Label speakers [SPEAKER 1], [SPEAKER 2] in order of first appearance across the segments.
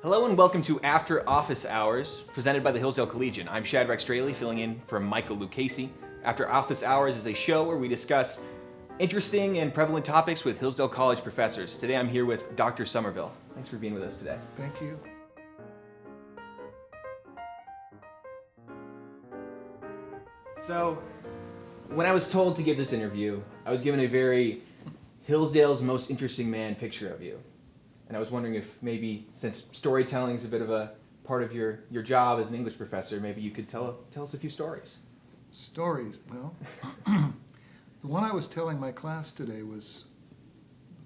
[SPEAKER 1] Hello and welcome to After Office Hours, presented by the Hillsdale Collegian. I'm Shad Strehle, filling in for Michael Lucchese. After Office Hours is a show where we discuss interesting and prevalent topics with Hillsdale College professors. Today I'm here with Dr. Somerville. Thanks for being with us today.
[SPEAKER 2] Thank you.
[SPEAKER 1] So, when I was told to give this interview, I was given a very Hillsdale's most interesting man picture of you. And I was wondering if maybe, since storytelling is a bit of a part of your job as an English professor, maybe you could tell us a few stories.
[SPEAKER 2] Stories. Well, the one I was telling my class today was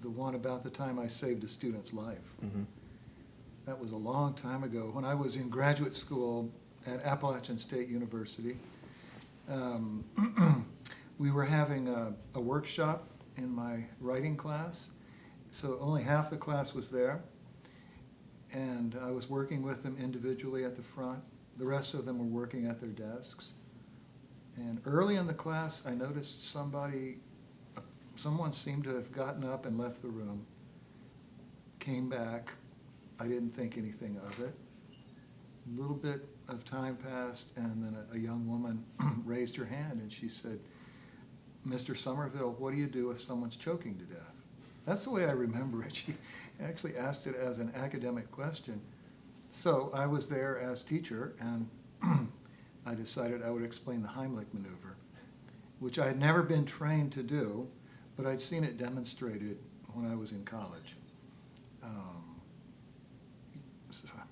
[SPEAKER 2] the one about the time I saved a student's life.
[SPEAKER 1] Mm-hmm.
[SPEAKER 2] That was a long time ago when I was in graduate school at Appalachian State University. We were having a workshop in my writing class, so only half the class was there, and I was working with them individually at the front. The rest of them were working at their desks. And early in the class, I noticed someone seemed to have gotten up and left the room, came back. I didn't think anything of it. A little bit of time passed, and then a young woman raised her hand, and she said, "Mr. Somerville, what do you do if someone's choking to death?" That's the way I remember it. She actually asked it as an academic question. So I was there as teacher, and I decided I would explain the Heimlich maneuver, which I had never been trained to do, but I'd seen it demonstrated when I was in college,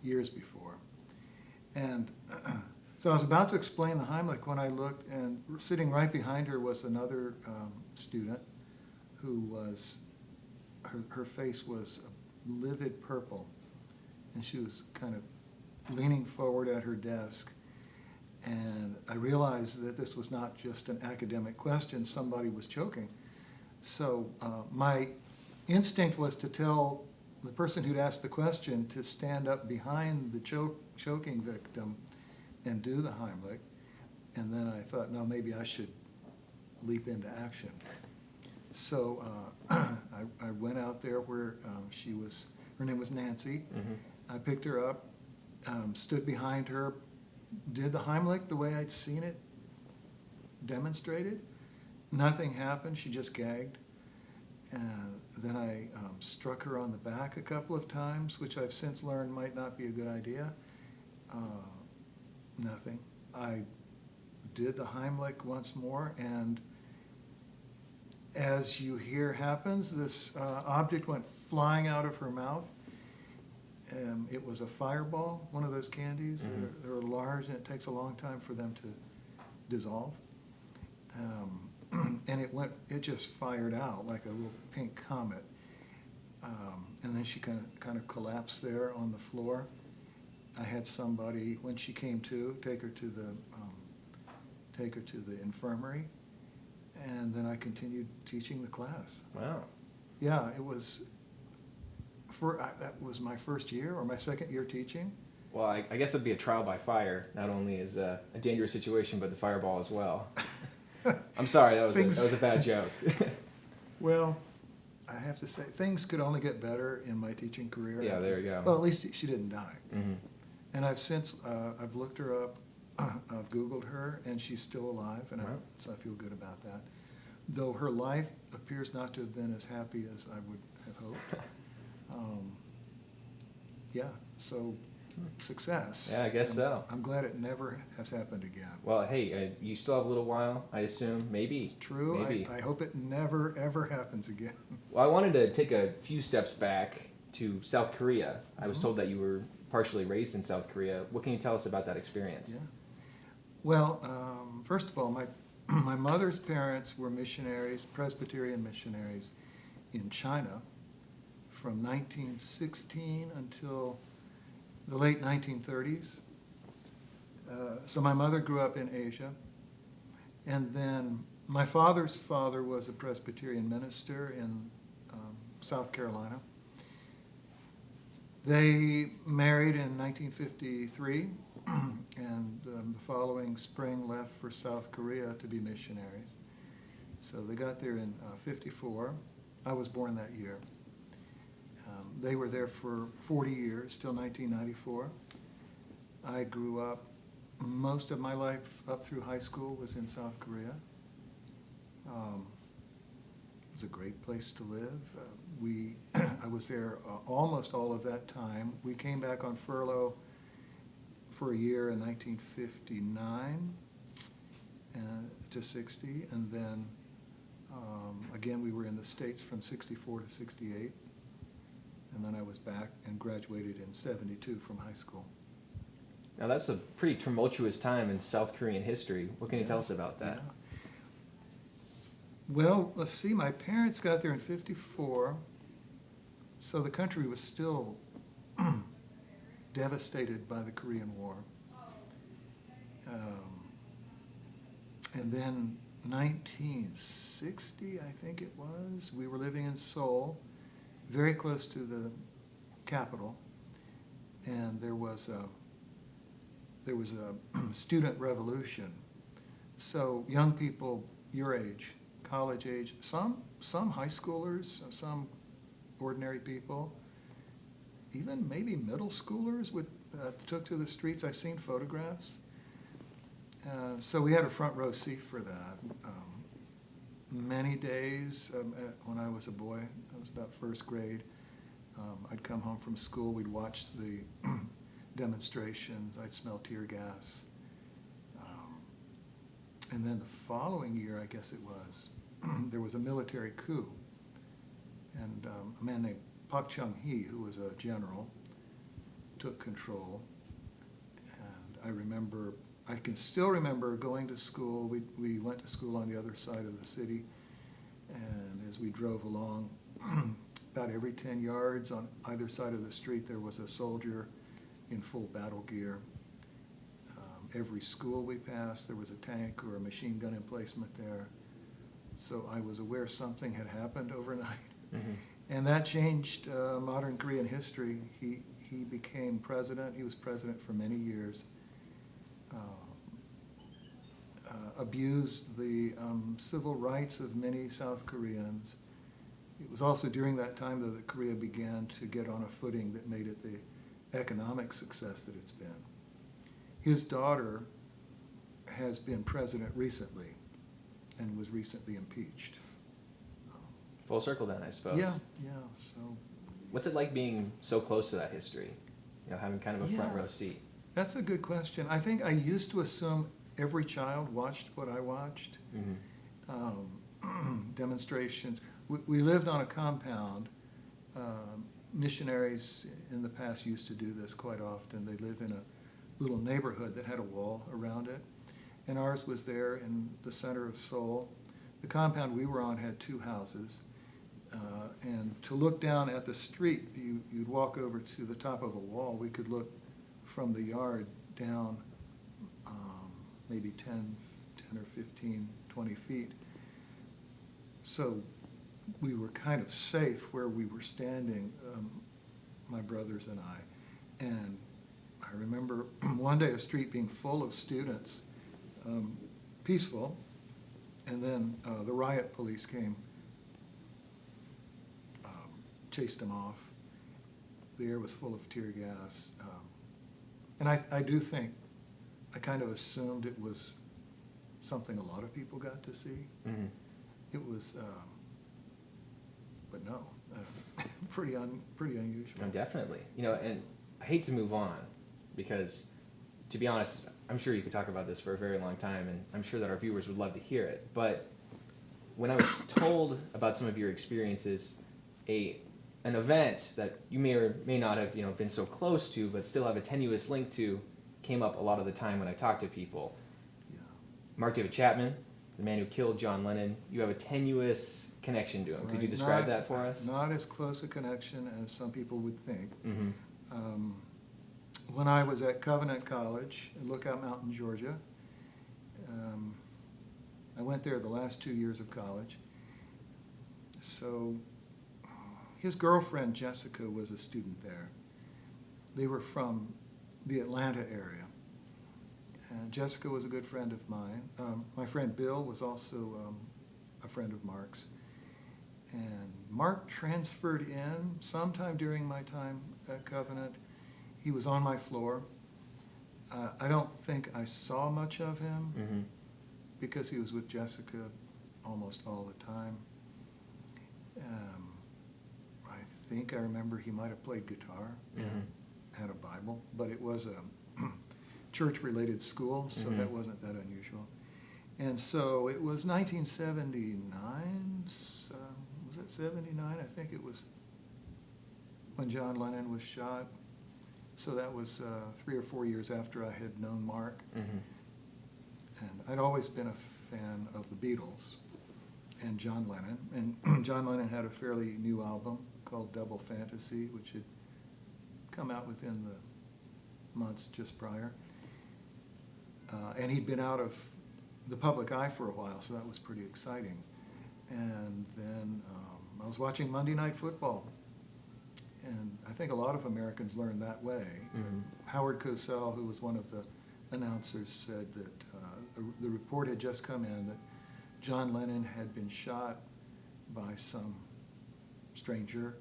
[SPEAKER 2] years before. And so I was about to explain the Heimlich when I looked, and sitting right behind her was another student who was, her face was a livid purple, and she was kind of leaning forward at her desk. And I realized that this was not just an academic question, somebody was choking. So my instinct was to tell the person who'd asked the question to stand up behind the choking victim and do the Heimlich. And then I thought, no, maybe I should leap into action. So I went out there where she was, her name was Nancy.
[SPEAKER 1] Mm-hmm.
[SPEAKER 2] I picked her up, stood behind her, did the Heimlich the way I'd seen it demonstrated. Nothing happened, she just gagged. And then I struck her on the back a couple of times, which I've since learned might not be a good idea. Nothing. I did the Heimlich once more, and as you hear happens, this object went flying out of her mouth. It was a fireball, one of those candies.
[SPEAKER 1] Mm-hmm.
[SPEAKER 2] They're large, and it takes a long time for them to dissolve. And it just fired out like a little pink comet. And then she kind of collapsed there on the floor. I had somebody, when she came to, take her to the infirmary, and then I continued teaching the class.
[SPEAKER 1] Wow.
[SPEAKER 2] Yeah, it was. That was my first year or my second year teaching.
[SPEAKER 1] Well, I guess it'd be a trial by fire. Not only is a dangerous situation, but the fireball as well. I'm sorry, that was a bad joke.
[SPEAKER 2] Well, I have to say, things could only get better in my teaching career.
[SPEAKER 1] Yeah, there you go.
[SPEAKER 2] Well, at least she didn't die.
[SPEAKER 1] Mm-hmm.
[SPEAKER 2] And I've looked her up, I've Googled her, and she's still alive, and
[SPEAKER 1] Wow.
[SPEAKER 2] so I feel good about that. Though her life appears not to have been as happy as I would have hoped. Yeah, so success.
[SPEAKER 1] Yeah, I guess so.
[SPEAKER 2] I'm glad it never has happened again.
[SPEAKER 1] Well, hey, you still have a little while, I assume. Maybe.
[SPEAKER 2] It's true.
[SPEAKER 1] Maybe.
[SPEAKER 2] I hope it never, ever happens again.
[SPEAKER 1] Well, I wanted to take a few steps back to South Korea. I was
[SPEAKER 2] Mhm.
[SPEAKER 1] told that you were partially raised in South Korea. What can you tell us about that experience?
[SPEAKER 2] Yeah. Well, first of all, my mother's parents were missionaries, Presbyterian missionaries in China from 1916 until the late 1930s. So my mother grew up in Asia. And then my father's father was a Presbyterian minister in South Carolina. They married in 1953, and the following spring left for South Korea to be missionaries. So they got there in 54. I was born that year. They were there for 40 years, till 1994. I grew up, most of my life up through high school was in South Korea. It was a great place to live. I was there almost all of that time. We came back on furlough for a year in 1959 to 60, and then again we were in the States from 64 to 68, and then I was back and graduated in 72 from high school.
[SPEAKER 1] Now that's a pretty tumultuous time in South Korean history. What can you tell us about that?
[SPEAKER 2] Yeah. Well, let's see, my parents got there in 54, so the country was still devastated by the Korean War. And then 1960, I think it was, we were living in Seoul, very close to the capital, and there was a student revolution. So young people your age, college age, some high schoolers, some ordinary people, even maybe middle schoolers took to the streets. I've seen photographs. So we had a front row seat for that. Many days when I was a boy, I was about first grade, I'd come home from school, we'd watch the demonstrations, I'd smell tear gas. And then the following year, I guess it was, there was a military coup. And a man named Park Chung-hee, who was a general, took control. And I can still remember going to school. We went to school on the other side of the city. And as we drove along, about every 10 yards on either side of the street, there was a soldier in full battle gear. Every school we passed, there was a tank or a machine gun emplacement there. So I was aware something had happened overnight.
[SPEAKER 1] Mm-hmm.
[SPEAKER 2] And that changed modern Korean history. He became president. He was president for many years. Abused the civil rights of many South Koreans. It was also during that time, though, that Korea began to get on a footing that made it the economic success that it's been. His daughter has been president recently and was recently impeached.
[SPEAKER 1] Full circle then, I suppose.
[SPEAKER 2] Yeah. So
[SPEAKER 1] What's it like being so close to that history? You know, having kind of a front row seat.
[SPEAKER 2] that's a good question. I think I used to assume every child watched what I watched.
[SPEAKER 1] Mm-hmm.
[SPEAKER 2] Demonstrations. We lived on a compound. Missionaries in the past used to do this quite often. They lived in a little neighborhood that had a wall around it, and ours was there in the center of Seoul. The compound we were on had 2 houses, and to look down at the street, you'd walk over to the top of a wall. We could look from the yard down maybe 10 or 15, 20 feet. So we were kind of safe where we were standing, my brothers and I. And I remember one day a street being full of students, peaceful, and then the riot police came, chased them off. The air was full of tear gas. And I do think, I kind of assumed it was something a lot of people got to see.
[SPEAKER 1] Mm-hmm.
[SPEAKER 2] It was, but no, pretty unusual.
[SPEAKER 1] No, definitely. You know, and I hate to move on because, to be honest, I'm sure you could talk about this for a very long time, and I'm sure that our viewers would love to hear it. But when I was told about some of your experiences, an event that you may or may not have, you know, been so close to, but still have a tenuous link to, came up a lot of the time when I talk to people.
[SPEAKER 2] Yeah.
[SPEAKER 1] Mark David Chapman, the man who killed John Lennon, you have a tenuous connection to him. Could you
[SPEAKER 2] Right.
[SPEAKER 1] describe that for us?
[SPEAKER 2] Not as close a connection as some people would think.
[SPEAKER 1] Mm-hmm.
[SPEAKER 2] When I was at Covenant College in Lookout Mountain, Georgia, I went there the last 2 years of college. So his girlfriend, Jessica, was a student there. They were from the Atlanta area. And Jessica was a good friend of mine. My friend Bill was also a friend of Mark's. And Mark transferred in sometime during my time at Covenant. He was on my floor. I don't think I saw much of him
[SPEAKER 1] Mm-hmm.
[SPEAKER 2] because he was with Jessica almost all the time. I think I remember he might have played guitar and
[SPEAKER 1] Mm-hmm.
[SPEAKER 2] had a Bible, but it was a church-related school, so
[SPEAKER 1] Mhm.
[SPEAKER 2] that wasn't that unusual. And so it was 1979, was it 79? I think it was when John Lennon was shot. So that was 3 or 4 years after I had known Mark.
[SPEAKER 1] Mm-hmm.
[SPEAKER 2] And I'd always been a fan of the Beatles and John Lennon. And John Lennon had a fairly new album called Double Fantasy, which had come out within the months just prior. And he'd been out of the public eye for a while, so that was pretty exciting. And then I was watching Monday Night Football. And I think a lot of Americans learned that way.
[SPEAKER 1] Mm-hmm.
[SPEAKER 2] Howard Cosell, who was one of the announcers, said that the report had just come in that John Lennon had been shot by some stranger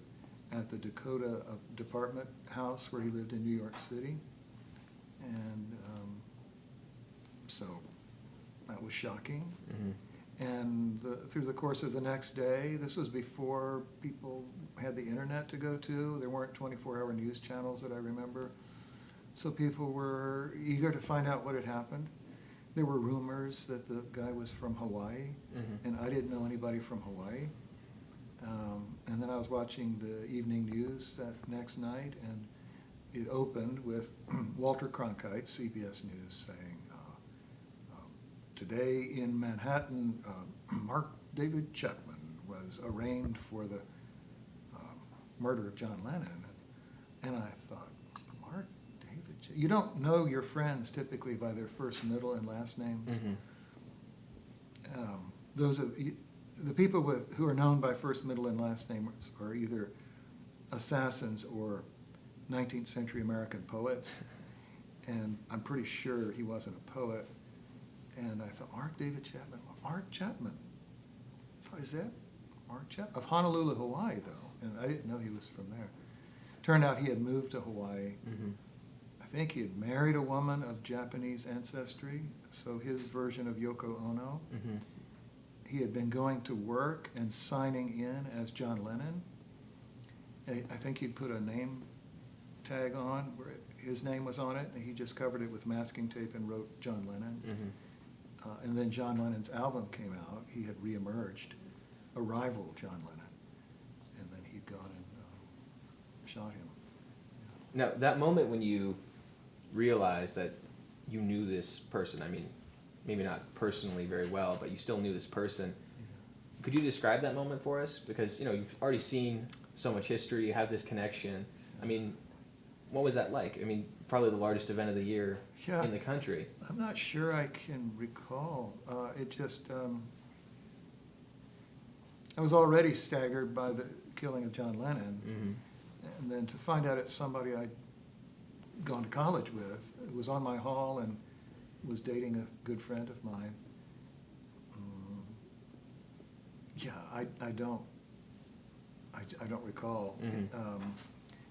[SPEAKER 2] at the Dakota Department House where he lived in New York City. And so that was shocking.
[SPEAKER 1] Mm-hmm.
[SPEAKER 2] And through the course of the next day, this was before people had the internet to go to. There weren't 24-hour news channels that I remember. So people were eager to find out what had happened. There were rumors that the guy was from Hawaii,
[SPEAKER 1] Mm-hmm.
[SPEAKER 2] and I didn't know anybody from Hawaii. And then I was watching the evening news that next night, and it opened with Walter Cronkite, CBS News, saying, today in Manhattan, Mark David Chapman was arraigned for the murder of John Lennon. And I thought, Mark David Chapman? You don't know your friends typically by their first, middle, and last names.
[SPEAKER 1] Mm-hmm.
[SPEAKER 2] Those are the people who are known by first, middle, and last names are either assassins or 19th century American poets. And I'm pretty sure he wasn't a poet. And I thought, Mark David Chapman. Mark Chapman. I thought, is that Mark Chapman? Of Honolulu, Hawaii, though. And I didn't know he was from there. Turned out he had moved to Hawaii.
[SPEAKER 1] Mm-hmm.
[SPEAKER 2] I think he had married a woman of Japanese ancestry, so his version of Yoko Ono.
[SPEAKER 1] Mm-hmm.
[SPEAKER 2] He had been going to work and signing in as John Lennon. I think he'd put a name tag on where his name was on it, and he just covered it with masking tape and wrote John Lennon.
[SPEAKER 1] Mm-hmm.
[SPEAKER 2] And then John Lennon's album came out. He had reemerged, a rival John Lennon. And then he'd gone and shot him.
[SPEAKER 1] Now, that moment when you realized that you knew this person, I mean, maybe not personally very well, but you still knew this person. Could you describe that moment for us? Because, you've already seen so much history, you have this connection. I mean, what was that like? I mean, probably the largest event of the year
[SPEAKER 2] Yeah.
[SPEAKER 1] in the country.
[SPEAKER 2] I'm not sure I can recall. It just, I was already staggered by the killing of John Lennon.
[SPEAKER 1] Mm-hmm.
[SPEAKER 2] And then to find out it's somebody I'd gone to college with, it was on my hall and was dating a good friend of mine. I don't recall.
[SPEAKER 1] Mm-hmm.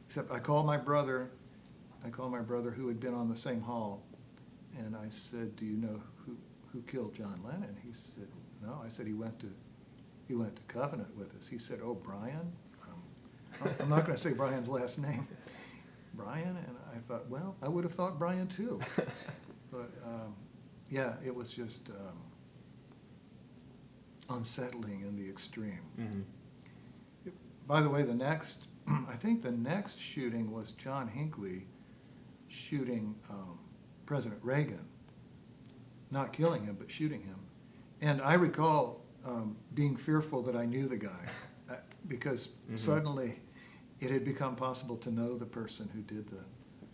[SPEAKER 2] Except I called my brother who had been on the same hall, and I said, do you know who killed John Lennon? He said, no. I said, he went to Covenant with us. He said, oh, Brian? I'm not going to say Brian's last name. Brian? And I thought, well, I would have thought Brian too. But yeah, it was just unsettling in the extreme.
[SPEAKER 1] Mm-hmm.
[SPEAKER 2] By the way, I think the next shooting was John Hinckley shooting President Reagan. Not killing him, but shooting him. And I recall being fearful that I knew the guy because
[SPEAKER 1] Mm-hmm.
[SPEAKER 2] suddenly it had become possible to know the person who did the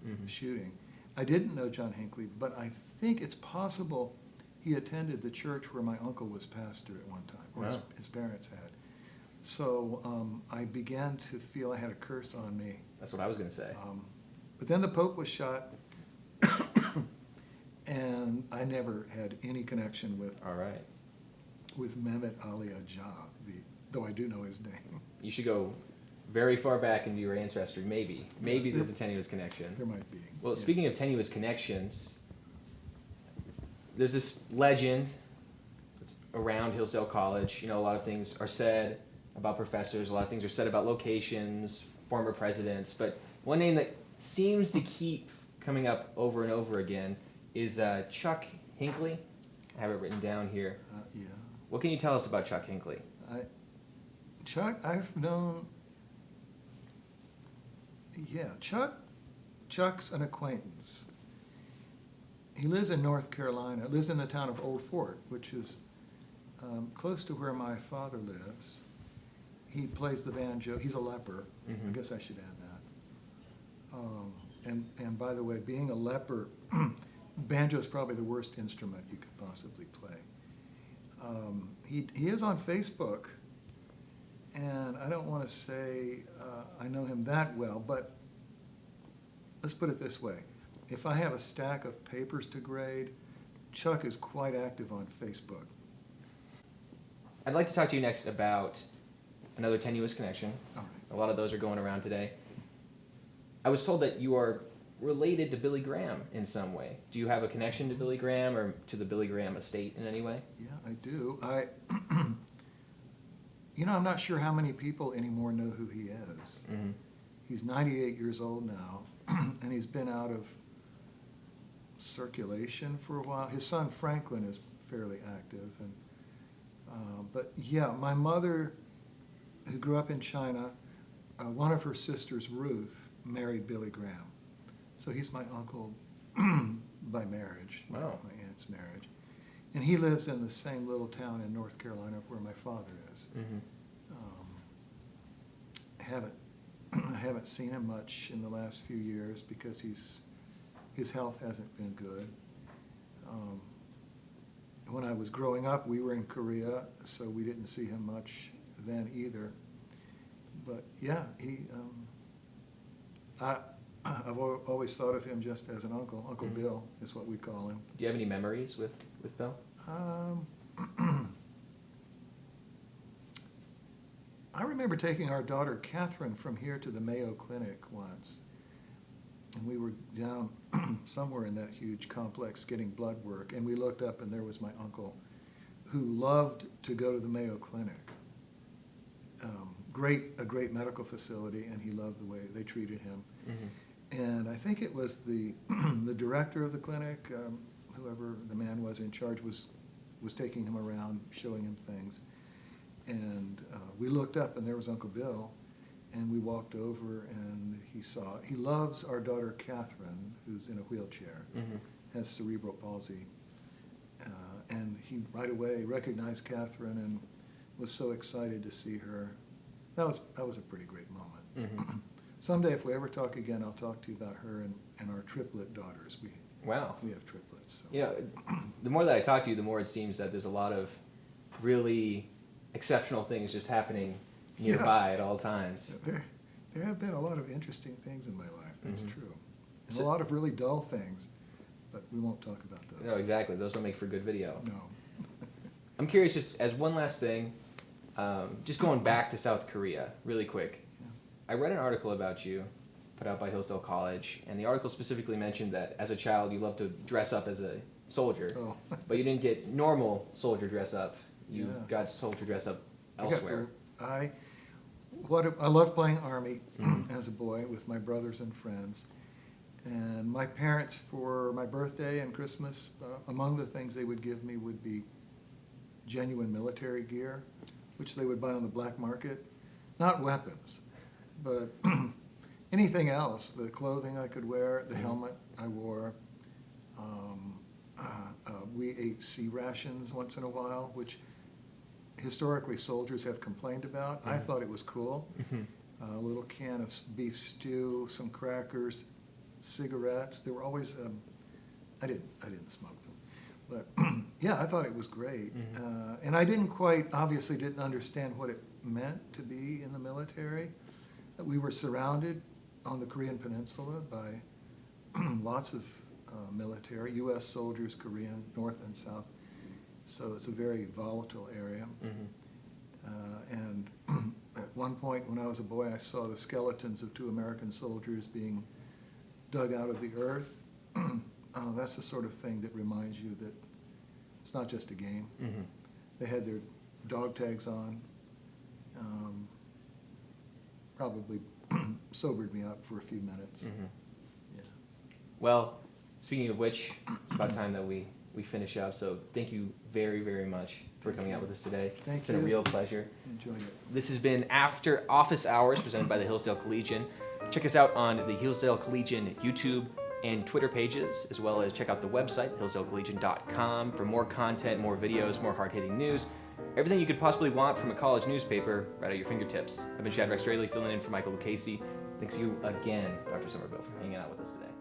[SPEAKER 1] Mm-hmm.
[SPEAKER 2] shooting. I didn't know John Hinckley, but I think it's possible he attended the church where my uncle was pastor at one time, or
[SPEAKER 1] Wow.
[SPEAKER 2] his parents had. So I began to feel I had a curse on me.
[SPEAKER 1] That's what I was going to say.
[SPEAKER 2] But then the Pope was shot, and I never had any connection with
[SPEAKER 1] All right.
[SPEAKER 2] Mehmet Ali Ajah, though I do know his name.
[SPEAKER 1] You should go very far back into your ancestry, maybe. Maybe there's a tenuous connection.
[SPEAKER 2] There might be.
[SPEAKER 1] Well,
[SPEAKER 2] Yeah.
[SPEAKER 1] speaking of tenuous connections, there's this legend that's around Hillsdale College. You know, a lot of things are said about professors, a lot of things are said about locations, former presidents, but one name that seems to keep coming up over and over again is Chuck Hinckley. I have it written down here.
[SPEAKER 2] Yeah.
[SPEAKER 1] What can you tell us about Chuck Hinckley?
[SPEAKER 2] I've known, yeah, Chuck's an acquaintance. He lives in North Carolina, lives in the town of Old Fort, which is close to where my father lives. He plays the banjo. He's a leper.
[SPEAKER 1] Mhm.
[SPEAKER 2] I guess I should add that. And by the way, being a leper, banjo is probably the worst instrument you could possibly play. He is on Facebook, and I don't want to say I know him that well, but let's put it this way. If I have a stack of papers to grade, Chuck is quite active on Facebook.
[SPEAKER 1] I'd like to talk to you next about another tenuous connection.
[SPEAKER 2] All right.
[SPEAKER 1] A lot of those are going around today. I was told that you are related to Billy Graham in some way. Do you have a connection to Billy Graham or to the Billy Graham estate in any way?
[SPEAKER 2] Yeah, I do. I'm not sure how many people anymore know who he is.
[SPEAKER 1] Mm-hmm.
[SPEAKER 2] He's 98 years old now, and he's been out of circulation for a while. His son Franklin is fairly active, but yeah, my mother, who grew up in China, one of her sisters, Ruth, married Billy Graham, so he's my uncle by marriage.
[SPEAKER 1] Wow.
[SPEAKER 2] My aunt's marriage, and he lives in the same little town in North Carolina where my father is.
[SPEAKER 1] Mm-hmm.
[SPEAKER 2] I haven't seen him much in the last few years because his health hasn't been good. When I was growing up, we were in Korea, so we didn't see him much then either. But yeah, I've always thought of him just as an uncle. Uncle
[SPEAKER 1] Mm-hmm.
[SPEAKER 2] Bill is what we call him.
[SPEAKER 1] Do you have any memories with Bill?
[SPEAKER 2] I remember taking our daughter Catherine from here to the Mayo Clinic once, and we were down somewhere in that huge complex getting blood work, and we looked up and there was my uncle, who loved to go to the Mayo Clinic. A great medical facility, and he loved the way they treated him.
[SPEAKER 1] Mm-hmm.
[SPEAKER 2] And I think it was the the director of the clinic, whoever the man was in charge, was taking him around, showing him things. And we looked up, and there was Uncle Bill, and we walked over, and he loves our daughter Catherine, who's in a wheelchair,
[SPEAKER 1] Mm-hmm.
[SPEAKER 2] has cerebral palsy, and he right away recognized Catherine and was so excited to see her. That was a pretty great moment.
[SPEAKER 1] Mm-hmm.
[SPEAKER 2] Someday, if we ever talk again, I'll talk to you about her and our triplet daughters.
[SPEAKER 1] Wow.
[SPEAKER 2] We have triplets. So.
[SPEAKER 1] You know, the more that I talk to you, the more it seems that there's a lot of really exceptional things just happening nearby at all times.
[SPEAKER 2] There have been a lot of interesting things in my life, that's
[SPEAKER 1] Mhm.
[SPEAKER 2] true. And a lot of really dull things, but we won't talk about those.
[SPEAKER 1] No, exactly. Those don't make for good video.
[SPEAKER 2] No.
[SPEAKER 1] I'm curious, just as one last thing, just going back to South Korea, really quick.
[SPEAKER 2] Yeah.
[SPEAKER 1] I read an article about you, put out by Hillsdale College, and the article specifically mentioned that as a child you loved to dress up as a soldier,
[SPEAKER 2] Oh.
[SPEAKER 1] but you didn't get normal soldier dress up. You
[SPEAKER 2] Yeah.
[SPEAKER 1] got soldier dress up elsewhere.
[SPEAKER 2] I loved playing Army
[SPEAKER 1] Mhm.
[SPEAKER 2] as a boy with my brothers and friends. And my parents, for my birthday and Christmas, among the things they would give me would be genuine military gear, which they would buy on the black market. Not weapons, but anything else. The clothing I could wear, the
[SPEAKER 1] Mhm.
[SPEAKER 2] helmet I wore. We ate sea rations once in a while, which historically soldiers have complained about. I
[SPEAKER 1] Mhm.
[SPEAKER 2] thought it was cool.
[SPEAKER 1] Mhm.
[SPEAKER 2] A little can of beef stew, some crackers, cigarettes. There were always, I didn't smoke them, but yeah, I thought it was great.
[SPEAKER 1] Mhm.
[SPEAKER 2] And I obviously didn't understand what it meant to be in the military. We were surrounded on the Korean Peninsula by lots of military, U.S. soldiers, Korean, North and South. So it's a very volatile area.
[SPEAKER 1] Mhm.
[SPEAKER 2] And at one point when I was a boy, I saw the skeletons of 2 American soldiers being dug out of the earth. That's the sort of thing that reminds you that it's not just a game.
[SPEAKER 1] Mm-hmm.
[SPEAKER 2] They had their dog tags on. Probably sobered me up for a few minutes.
[SPEAKER 1] Mm-hmm.
[SPEAKER 2] Yeah.
[SPEAKER 1] Well, speaking of which, it's about time that we finish up. So thank you very, very much for coming out with us today.
[SPEAKER 2] Thank
[SPEAKER 1] It's been a
[SPEAKER 2] you.
[SPEAKER 1] real pleasure.
[SPEAKER 2] Enjoy it.
[SPEAKER 1] This has been After Office Hours, presented by the Hillsdale Collegian. Check us out on the Hillsdale Collegian YouTube and Twitter pages, as well as check out the website, hillsdalecollegian.com, for more content, more videos, more hard-hitting news, everything you could possibly want from a college newspaper right at your fingertips. I've been Shad Strehle, filling in for Michael Lucchese. Thanks you again, Dr. Somerville, for hanging out with us today.